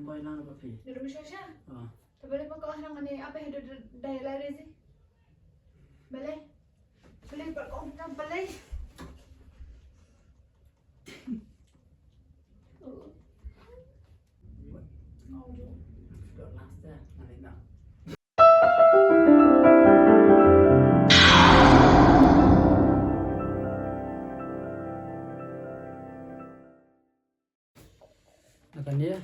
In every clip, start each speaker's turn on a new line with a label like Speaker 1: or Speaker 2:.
Speaker 1: boy lang apa pi?
Speaker 2: Duduk bersya-sya.
Speaker 1: Ah.
Speaker 2: Tak boleh pakai orang mana apa yang daya lari sih? Boleh? Boleh pakai orang boleh?
Speaker 1: Dah last dah. Nanti nak. Akan dia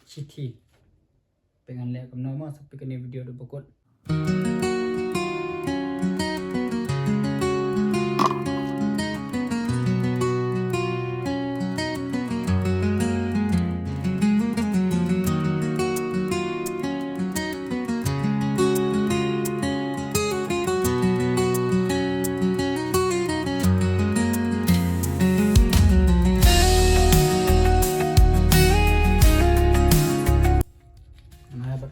Speaker 1: shiti. Pengen lihat kamu nama sampai kena video tu pokok.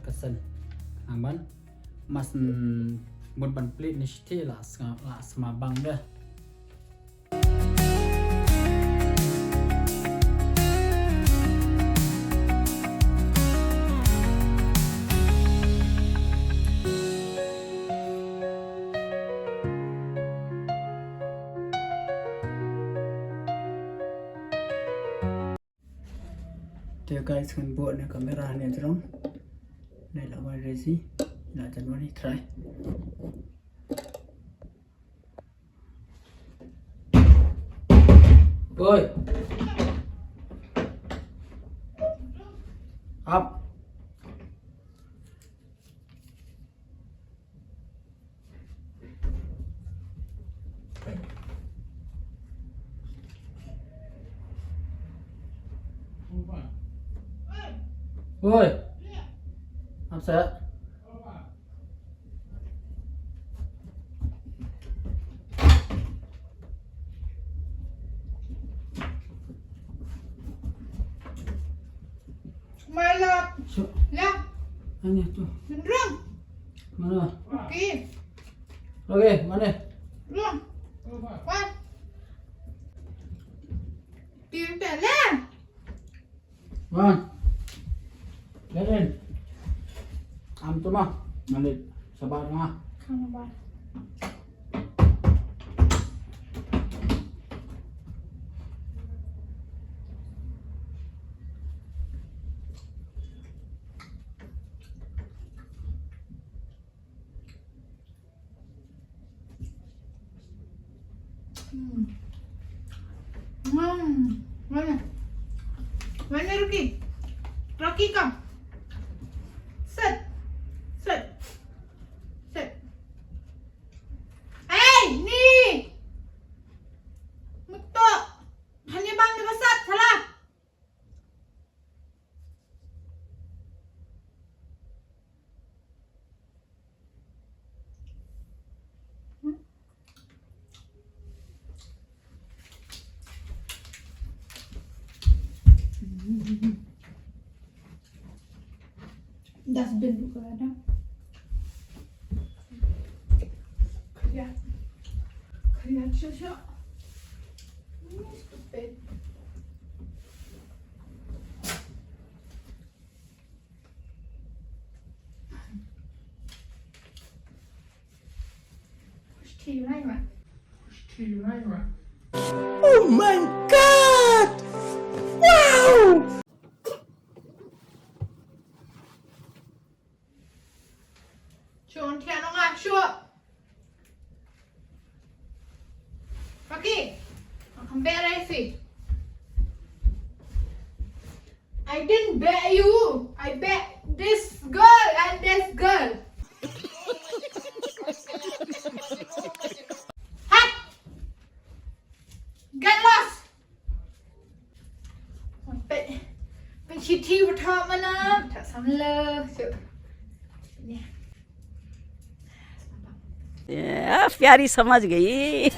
Speaker 1: Kesan aman mas mun ban plit ni shiti la sama bang dah dia guys kan buat ni kamera ni terang. Đây là bài Rezzy, là chân đi try. Ôi, up. Ôi. Apa saya?
Speaker 2: Malam. Ya.
Speaker 1: Ini tu.
Speaker 2: Beneran.
Speaker 1: Mana?
Speaker 2: Okey.
Speaker 1: Okey, mana?
Speaker 2: Beneran. Wan. Pintar lah.
Speaker 1: Wan. Lihat. Am tu mah, nanti sabar mah.
Speaker 2: Kamu bar. Mana? Mana Rocky? Rocky come. Sit. Sit. Sit. Hey, ni. Mutok. Hanya bang dia besar, salah. Dustbin bukan ada. Kerja syok. Stupid.
Speaker 3: Oh my God! Wow!
Speaker 2: Chọn theo nó ngạc chưa? Rocky, come back Rezzy. I didn't bet you. I bet this girl and this girl. Hot. Get lost. Bên shiti vào thọ mà nó thật sắm lơ. Nè.
Speaker 3: प्यारी समझ गई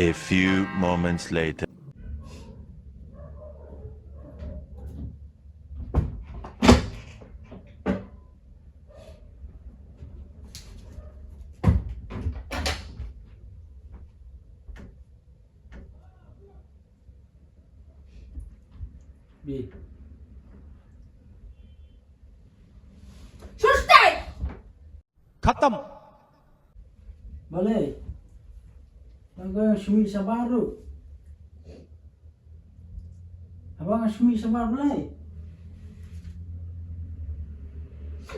Speaker 4: A few moments later.
Speaker 1: B.
Speaker 2: Shiti.
Speaker 5: खत्म
Speaker 1: Boleh. Abang Syumi sabar tu. Abang Syumi sabar boleh?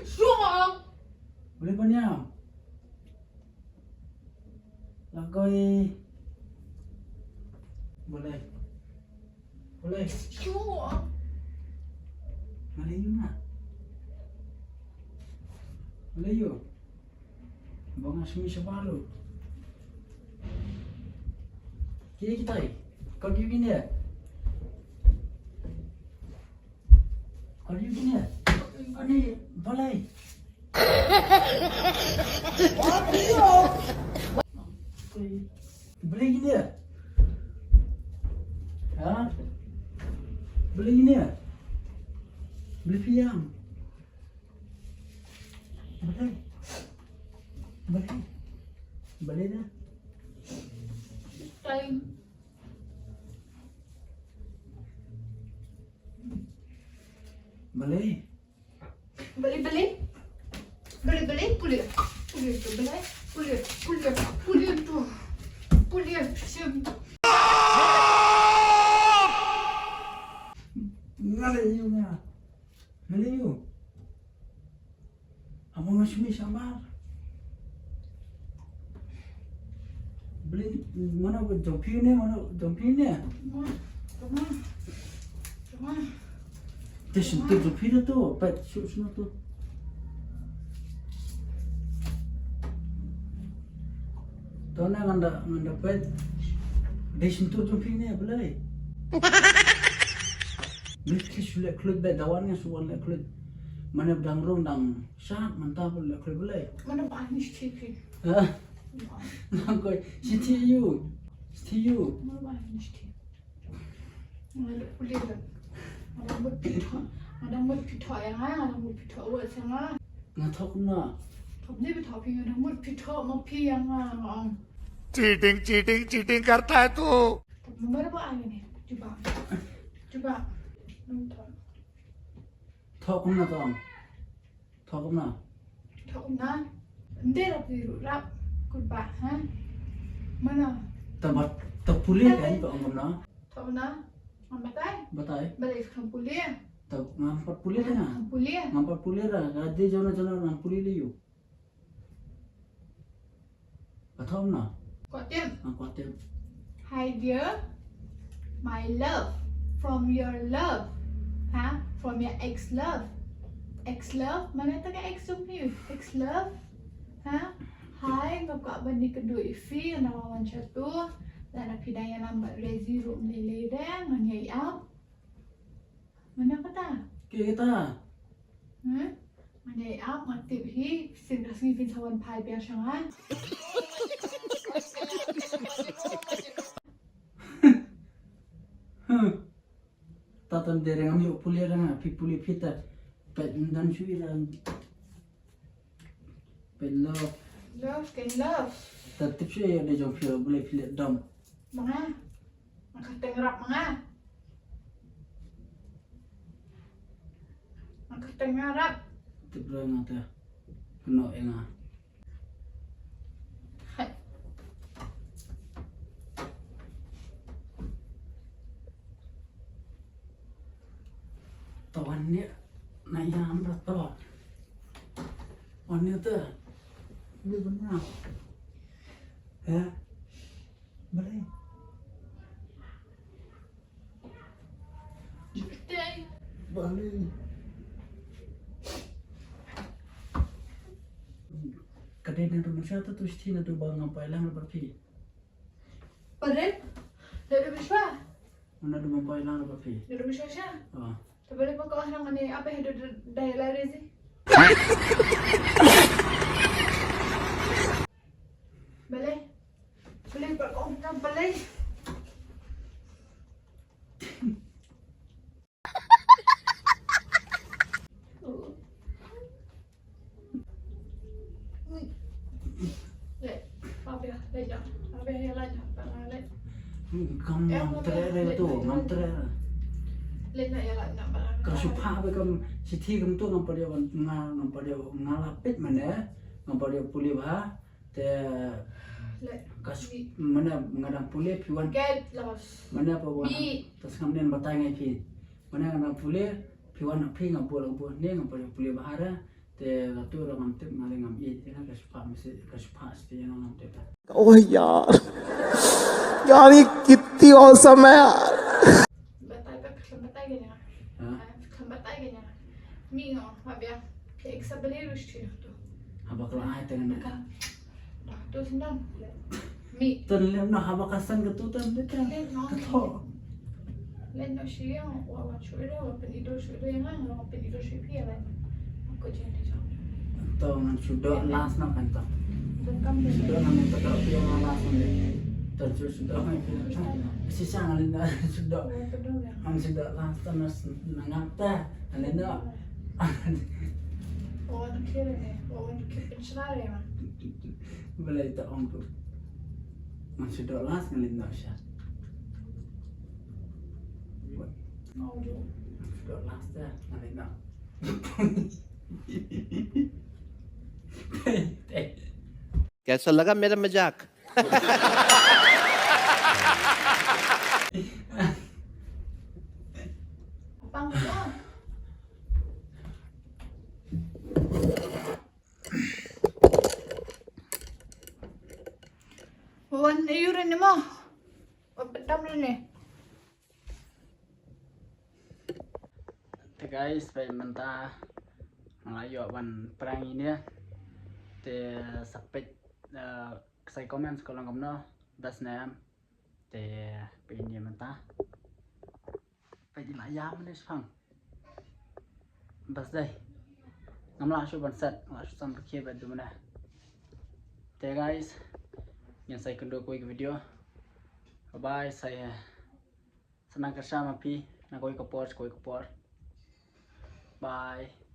Speaker 2: Syung.
Speaker 1: Boleh panyam. Lagoi. Boleh. Boleh.
Speaker 2: Syung.
Speaker 1: Melayu nak? Melayu. Abang Syumi sabar tu. Kira kita kau dia gini ya? Kau dia gini ya? Ani boleh. Boleh gini ya? Ha? Boleh gini ya? Boleh piam? Boleh? Boleh? Boleh dah?
Speaker 2: Time.
Speaker 1: Boleh?
Speaker 2: Boleh. Boleh tu boleh. Boleh tu. Boleh siap.
Speaker 1: Melayu na. Melayu. Abang Syumi sabar. Boleh mana jompi ni mana jompi ni?
Speaker 2: Cuma.
Speaker 1: Terus tu jompi tu, pet shoot semua tu. Tahu nak nganda pet. Terus tu jompi ni boleh. Boleh sulit kulit bed dawan ni suan le kulit. Mana berdang rong dang syak mantap boleh kulit boleh.
Speaker 2: Mana banyak shiti.
Speaker 1: Ha? Nakoi shiti you.
Speaker 2: Mana banyak shiti. Mana boleh dah. Ada mut pita yang ada mut pita awak sana.
Speaker 1: Ngatok na.
Speaker 2: Tapi ni betul ping ada mut pita mapi yang ada.
Speaker 5: Cheating करता है तू
Speaker 2: Mana banyak ni? Cuba. Nonton.
Speaker 1: Thok na tong. Thok na.
Speaker 2: Tahu na? Nanti rap kurba, ha? Mana?
Speaker 1: Tabat tapulit kan kau ngom na.
Speaker 2: Tahu na? Mamatay?
Speaker 1: Batai.
Speaker 2: Balik ke pulia.
Speaker 1: Tak ngampat pulit na.
Speaker 2: Pulia.
Speaker 1: Ngampat pulit ra. Gade jona ngam pulit liu. Bathom na.
Speaker 2: Kau tiap.
Speaker 1: Angkot
Speaker 2: Hi dear, my love, from your love, ha? From your ex-love. Ex-love? Mana tak ex-love ni? Ex-love? Ha? Hi, ngap bani kedua ifi, nama macam tu. Dan aku dah yang lambat Rezzy room lele dah, manyai up. Mana kata?
Speaker 1: kita.
Speaker 2: Manyai up, matip hi, sing rasmi fin sawan pai biasa kan?
Speaker 1: Tatan dereng am yuk pulit na. Pi pulit pita. Pet dan shui ra. Pet love.
Speaker 2: Love, can love.
Speaker 1: Tatip shui ada jom pio boleh pilit dam.
Speaker 2: Mga? Makatengrap mga? Makatengrap?
Speaker 1: Tibra ngata. Keno enga.
Speaker 2: Hai.
Speaker 1: Tawan ni nayam rato. Wan ni tu. Ni benar. Ya. Boleh.
Speaker 2: Cepetan.
Speaker 1: Boleh. Kadai na rumah siapa tu sih na tu bang apa lang berpi.
Speaker 2: Padahal? Dari biswa?
Speaker 1: Mana tu bang lang berpi.
Speaker 2: Dari biswa siya?
Speaker 1: Ah.
Speaker 2: Tapi pa ko orang ni apa yang ada dahil Rezzy? Boleh? Boleh pa ko? tak boleh. Lek, apa ya? Lejak. Apa ya lejak? Lek.
Speaker 1: Kamu mantra tu, mantra.
Speaker 2: Lek nak ya nak barang.
Speaker 1: Kalau supah apa kamu shiti kamu tu nampak dia ngalapit mana, nampak dia pulih bah, te
Speaker 2: Lek.
Speaker 1: kas mana ngadang pulih piwan
Speaker 2: Get lost.
Speaker 1: mana apa wan,
Speaker 2: Mi.
Speaker 1: terus kemudian batai ngai pi, mana ngadang pulih piwan api ngapul ni nampak dia pulih bah ada, te tu orang ngam tip ngaling ngam i, dia kas supah mesti kas supah mesti yang ngam tip.
Speaker 6: ओह यार यार ये कितनी औसम है यार
Speaker 2: Batai ka batai ganya.
Speaker 1: Ha?
Speaker 2: Kan batai ganya. Mi no, apa ya? Kayak sebelah rusih tu.
Speaker 1: Habak lah dengan nak.
Speaker 2: Dah tu senang. Mi.
Speaker 1: Terlem nak habak kasan ketutan dia kan.
Speaker 2: Lek no.
Speaker 1: Ketok.
Speaker 2: Lek no siang, wawan sudah, wawan penidur sudah yang mana, wawan penidur sudah lah. Aku jadi jam.
Speaker 1: Atau ngan sudah last nak kan tak.
Speaker 2: Bukan
Speaker 1: Sudah
Speaker 2: benda.
Speaker 1: ngan tak yang last ni. Terus sudah ngan sisa ngan sudah.
Speaker 2: Wawan penuh ya.
Speaker 1: Ngan sudah last terus nangap dah. Alin nak.
Speaker 2: Wawan kira ni, wawan kira pencerai ya.
Speaker 1: Boleh tak om tu. Ngan sudah last ngan nak sya.
Speaker 2: Mau tu.
Speaker 1: Sudah last dah ngan nak.
Speaker 6: कैसा लगा मेरा मजाक
Speaker 2: Abang tu. Wawan ayuran ni mah. Wawan pedam ni.
Speaker 1: Thì guys, vậy mình ta lại dọn bằng prang ini ya. Thì sampai saya comment kalau kamu no best name. Thì ini mình ta. Vậy thì lại giá mình đi phăng. Best đây. Ngắm lại số bản set, lại số sampai kia về tụi mình. Thì guys, yang saya kedua koi video. Bye bye, saya senang kerja mapi. Nak koi ke port. Bye.